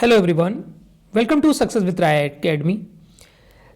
Hello everyone, welcome to success with Rai academy.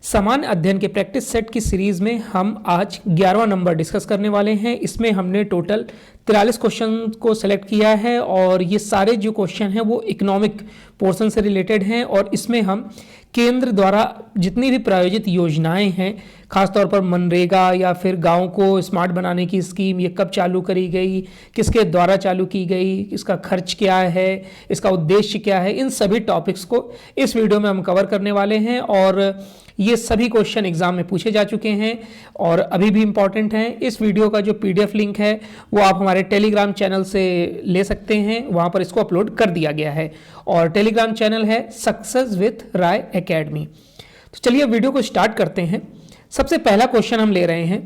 सामान्य अध्ययन के प्रैक्टिस सेट की सीरीज में हम आज 11वां नंबर डिस्कस करने वाले हैं। इसमें हमने टोटल 43 क्वेश्चन को सेलेक्ट किया है और ये सारे जो क्वेश्चन हैं वो इकोनॉमिक पोर्शन से रिलेटेड हैं और इसमें हम केंद्र द्वारा जितनी भी प्रायोजित योजनाएं हैं, खासतौर पर मनरेगा या फिर गांव को स्मार्ट बनाने की स्कीम, ये कब चालू करी गई, किसके द्वारा चालू की गई, इसका खर्च क्या है, इसका उद्देश्य क्या है, इन सभी टॉपिक्स को इस वीडियो में हम कवर करने वाले हैं। और ये सभी क्वेश्चन एग्जाम में पूछे जा चुके हैं और अभी भी इम्पॉर्टेंट हैं। इस वीडियो का जो पीडीएफ लिंक है वो आप हमारे टेलीग्राम चैनल से ले सकते हैं, वहाँ पर इसको अपलोड कर दिया गया है और टेलीग्राम चैनल है सक्सेस विद राय एकेडमी। तो चलिए वीडियो को स्टार्ट करते हैं। सबसे पहला क्वेश्चन हम ले रहे हैं,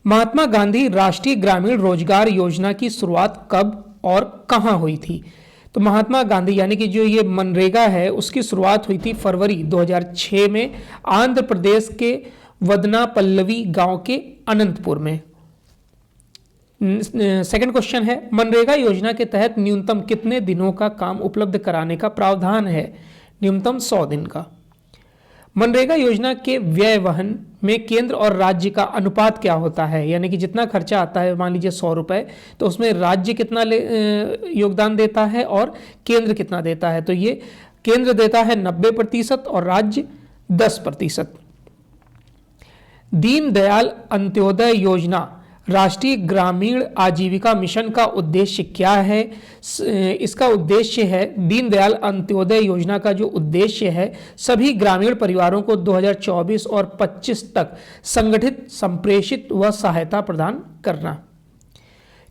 महात्मा गांधी राष्ट्रीय ग्रामीण रोजगार योजना की शुरुआत कब और कहां हुई थी? तो महात्मा गांधी यानी कि जो ये मनरेगा है उसकी शुरुआत हुई थी फरवरी 2006 में आंध्र प्रदेश के वदनापल्लवी गांव के अनंतपुर में। सेकंड क्वेश्चन है, मनरेगा योजना के तहत न्यूनतम कितने दिनों का काम उपलब्ध कराने का प्रावधान है? न्यूनतम 100 दिन का। मनरेगा योजना के व्यय वहन में केंद्र और राज्य का अनुपात क्या होता है? यानी कि जितना खर्चा आता है, मान लीजिए 100 रुपये, तो उसमें राज्य कितना योगदान देता है और केंद्र कितना देता है? तो ये केंद्र देता है 90% और राज्य 10%। दीनदयाल अंत्योदय योजना राष्ट्रीय ग्रामीण आजीविका मिशन का उद्देश्य क्या है? इसका उद्देश्य है, दीनदयाल अंत्योदय योजना का जो उद्देश्य है, सभी ग्रामीण परिवारों को 2024 और 25 तक संगठित, संप्रेषित व सहायता प्रदान करना।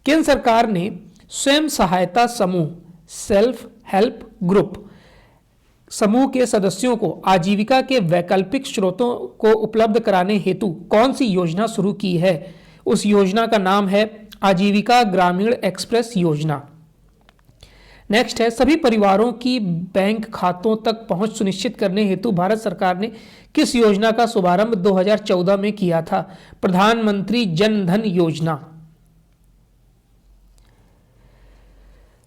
केंद्र सरकार ने स्वयं सहायता समूह, सेल्फ हेल्प ग्रुप समूह के सदस्यों को आजीविका के वैकल्पिक स्रोतों को उपलब्ध कराने हेतु कौन सी योजना शुरू की है? उस योजना का नाम है आजीविका ग्रामीण एक्सप्रेस योजना। नेक्स्ट है, सभी परिवारों की बैंक खातों तक पहुंच सुनिश्चित करने हेतु भारत सरकार ने किस योजना का शुभारंभ 2014 में किया था? प्रधानमंत्री जन धन योजना।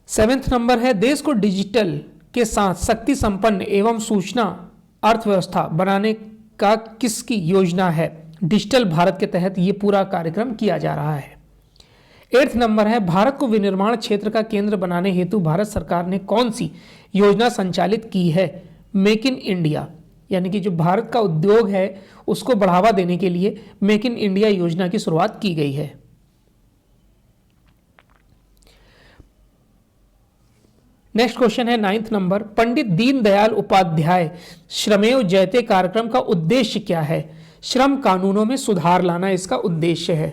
7वां नंबर है, देश को डिजिटल के साथ शक्ति संपन्न एवं सूचना अर्थव्यवस्था बनाने का किसकी योजना है? डिजिटल भारत के तहत ये पूरा कार्यक्रम किया जा रहा है। 8वां नंबर है, भारत को विनिर्माण क्षेत्र का केंद्र बनाने हेतु भारत सरकार ने कौन सी योजना संचालित की है? मेक इन इंडिया, यानी कि जो भारत का उद्योग है उसको बढ़ावा देने के लिए मेक इन इंडिया योजना की शुरुआत की गई है। नेक्स्ट क्वेश्चन है 9वां नंबर, पंडित दीनदयाल उपाध्याय श्रमेव जयते कार्यक्रम का उद्देश्य क्या है? श्रम कानूनों में सुधार लाना इसका उद्देश्य है।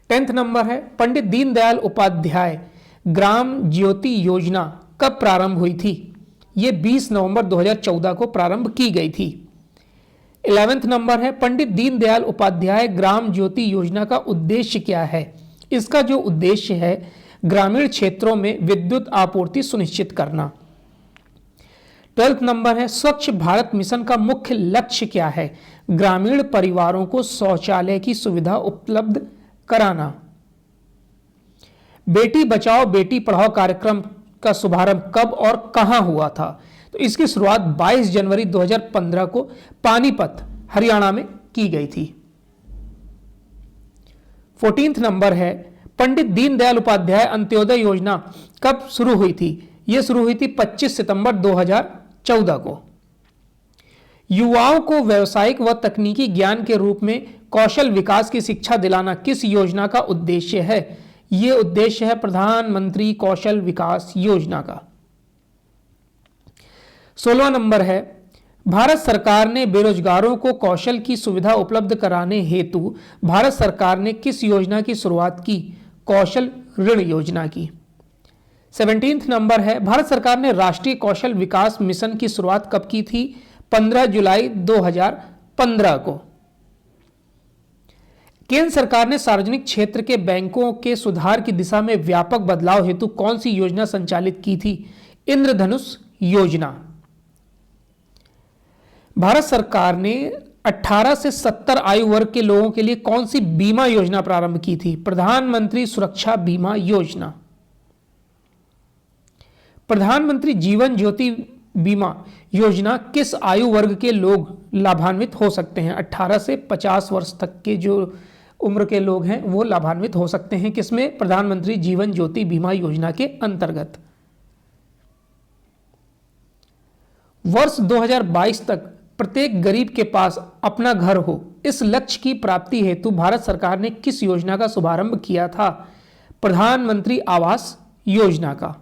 10वां नंबर है, पंडित दीनदयाल उपाध्याय ग्राम ज्योति योजना कब प्रारंभ हुई थी? ये 20 नवंबर 2014 को प्रारंभ की गई थी। 11वां नंबर है, पंडित दीनदयाल उपाध्याय ग्राम ज्योति योजना का उद्देश्य क्या है? इसका जो उद्देश्य है, ग्रामीण क्षेत्रों में विद्युत आपूर्ति सुनिश्चित करना। 12वां नंबर है, स्वच्छ भारत मिशन का मुख्य लक्ष्य क्या है? ग्रामीण परिवारों को शौचालय की सुविधा उपलब्ध कराना। बेटी बचाओ बेटी पढ़ाओ कार्यक्रम का शुभारंभ कब और कहां हुआ था? तो इसकी शुरुआत 22 जनवरी 2015 को पानीपत, हरियाणा में की गई थी। 14वां नंबर है, पंडित दीनदयाल उपाध्याय अंत्योदय योजना कब शुरू हुई थी? यह शुरू हुई थी 25 सितंबर 2014 को। युवाओं को व्यावसायिक व तकनीकी ज्ञान के रूप में कौशल विकास की शिक्षा दिलाना किस योजना का उद्देश्य है? यह उद्देश्य है प्रधानमंत्री कौशल विकास योजना का। 16वां नंबर है, भारत सरकार ने बेरोजगारों को कौशल की सुविधा उपलब्ध कराने हेतु भारत सरकार ने किस योजना की शुरुआत की? कौशल ऋण योजना की। 17वां नंबर है, भारत सरकार ने राष्ट्रीय कौशल विकास मिशन की शुरुआत कब की थी? 15 जुलाई 2015 को। केंद्र सरकार ने सार्वजनिक क्षेत्र के बैंकों के सुधार की दिशा में व्यापक बदलाव हेतु कौन सी योजना संचालित की थी? इंद्रधनुष योजना। भारत सरकार ने 18 से 70 आयु वर्ग के लोगों के लिए कौन सी बीमा योजना प्रारंभ की थी? प्रधानमंत्री सुरक्षा बीमा योजना। प्रधानमंत्री जीवन ज्योति बीमा योजना किस आयु वर्ग के लोग लाभान्वित हो सकते हैं? 18 से 50 वर्ष तक के जो उम्र के लोग हैं वो लाभान्वित हो सकते हैं। किसमें? प्रधानमंत्री जीवन ज्योति बीमा योजना के अंतर्गत। वर्ष 2022 तक प्रत्येक गरीब के पास अपना घर हो, इस लक्ष्य की प्राप्ति हेतु भारत सरकार ने किस योजना का शुभारंभ किया था? प्रधानमंत्री आवास योजना का।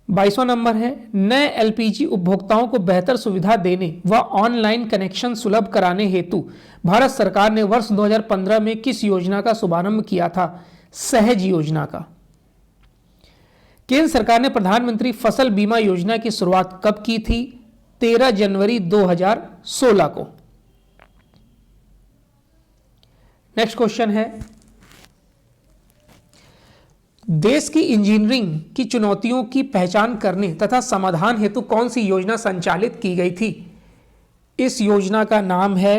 22वां नंबर है, नए एलपीजी उपभोक्ताओं को बेहतर सुविधा देने व ऑनलाइन कनेक्शन सुलभ कराने हेतु भारत सरकार ने वर्ष 2015 में किस योजना का शुभारंभ किया था? सहज योजना का। केंद्र सरकार ने प्रधानमंत्री फसल बीमा योजना की शुरुआत कब की थी? 13 जनवरी 2016 को। नेक्स्ट क्वेश्चन है, देश की इंजीनियरिंग की चुनौतियों की पहचान करने तथा समाधान हेतु कौन सी योजना संचालित की गई थी? इस योजना का नाम है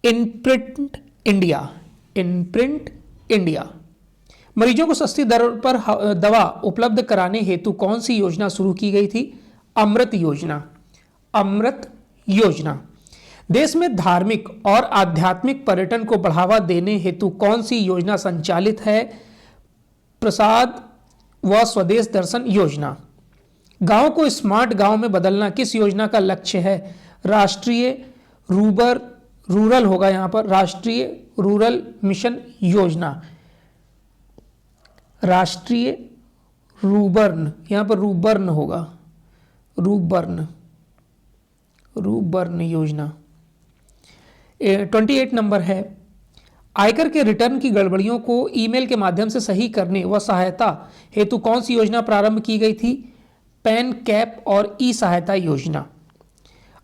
इनप्रिंट इंडिया। इनप्रिंट इंडिया। मरीजों को सस्ती दर पर दवा उपलब्ध कराने हेतु कौन सी योजना शुरू की गई थी? अमृत योजना। अमृत योजना। देश में धार्मिक और आध्यात्मिक पर्यटन को बढ़ावा देने हेतु कौन सी योजना संचालित है? प्रसाद व स्वदेश दर्शन योजना। गांव को स्मार्ट गांव में बदलना किस योजना का लक्ष्य है? राष्ट्रीय रूरल होगा यहां पर, राष्ट्रीय रूरल मिशन योजना। राष्ट्रीय रूबर्न, यहां पर रूबर्न होगा, रूबर्न योजना। 28 नंबर है, आयकर के रिटर्न की गड़बड़ियों को ईमेल के माध्यम से सही करने व सहायता हेतु कौन सी योजना प्रारंभ की गई थी? पैन कैप और ई सहायता योजना।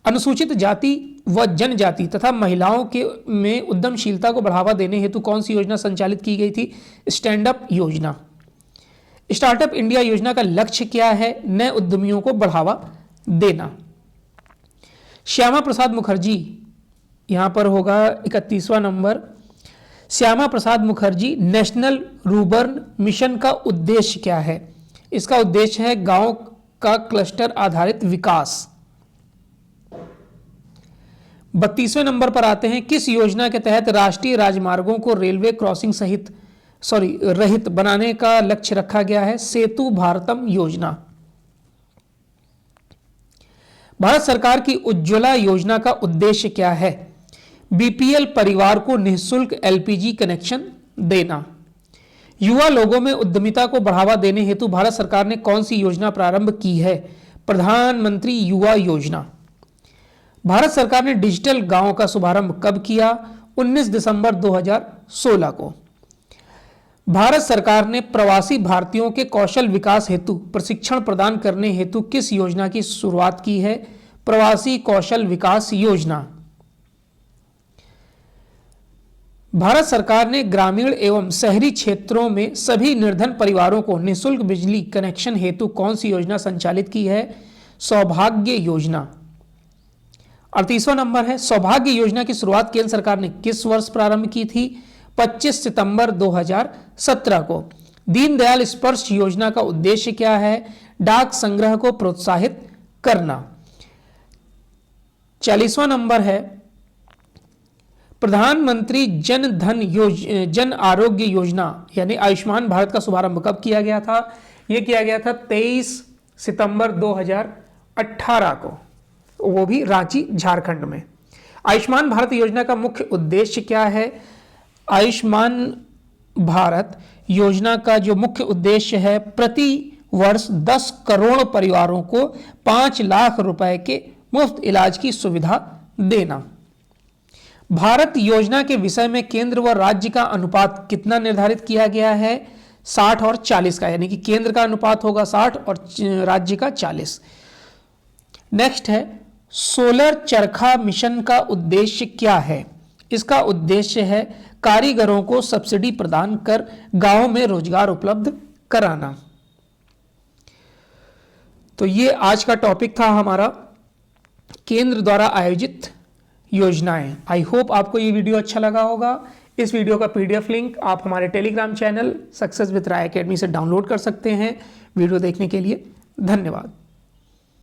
अनुसूचित जाति व जनजाति तथा महिलाओं के में उद्यमशीलता को बढ़ावा देने हेतु कौन सी योजना संचालित की गई थी? स्टैंड अप योजना। स्टार्टअप इंडिया योजना का लक्ष्य क्या है? नए उद्यमियों को बढ़ावा देना। श्यामा प्रसाद मुखर्जी, यहां पर होगा 31वां number, Shyama Prasad Mukherjee national rurban mission का उद्देश्य क्या है? इसका उद्देश्य है गांव का क्लस्टर आधारित विकास। 32वें नंबर पर आते हैं, किस योजना के तहत राष्ट्रीय राजमार्गों को रेलवे क्रॉसिंग रहित बनाने का लक्ष्य रखा गया है? सेतु भारतम योजना। भारत सरकार की उज्ज्वला योजना का उद्देश्य क्या है? बीपीएल परिवार को निःशुल्क एलपीजी कनेक्शन देना। युवा लोगों में उद्यमिता को बढ़ावा देने हेतु भारत सरकार ने कौन सी योजना प्रारंभ की है? प्रधानमंत्री युवा योजना। भारत सरकार ने डिजिटल गांव का शुभारंभ कब किया? 19 दिसंबर 2016 को। भारत सरकार ने प्रवासी भारतीयों के कौशल विकास हेतु प्रशिक्षण प्रदान करने हेतु किस योजना की शुरुआत की है? प्रवासी कौशल विकास योजना। भारत सरकार ने ग्रामीण एवं शहरी क्षेत्रों में सभी निर्धन परिवारों को निःशुल्क बिजली कनेक्शन हेतु कौन सी योजना संचालित की है? सौभाग्य योजना। 38वां नंबर है, सौभाग्य योजना की शुरुआत केंद्र सरकार ने किस वर्ष प्रारंभ की थी? 25 सितंबर 2017 को। दीनदयाल स्पर्श योजना का उद्देश्य क्या है? डाक संग्रह को प्रोत्साहित करना। 40वां नंबर है, प्रधानमंत्री जन आरोग्य योजना यानी आयुष्मान भारत का शुभारंभ कब किया गया था? यह किया गया था 23 सितंबर 2018 को, वो भी रांची झारखंड में। आयुष्मान भारत योजना का मुख्य उद्देश्य क्या है? आयुष्मान भारत योजना का जो मुख्य उद्देश्य है, प्रति वर्ष 10 करोड़ परिवारों को 5 लाख रुपए के मुफ्त इलाज की सुविधा देना। भारत योजना के विषय में केंद्र व राज्य का अनुपात कितना निर्धारित किया गया है? 60 और 40 का, यानी कि केंद्र का अनुपात होगा 60 और राज्य का 40। नेक्स्ट है, सोलर चरखा मिशन का उद्देश्य क्या है? इसका उद्देश्य है कारीगरों को सब्सिडी प्रदान कर गांवों में रोजगार उपलब्ध कराना। तो ये आज का टॉपिक था हमारा, केंद्र द्वारा आयोजित योजनाएं। आई होप आपको ये वीडियो अच्छा लगा होगा। इस वीडियो का PDF लिंक आप हमारे Telegram channel success with Rai academy से डाउनलोड कर सकते हैं। वीडियो देखने के लिए धन्यवाद।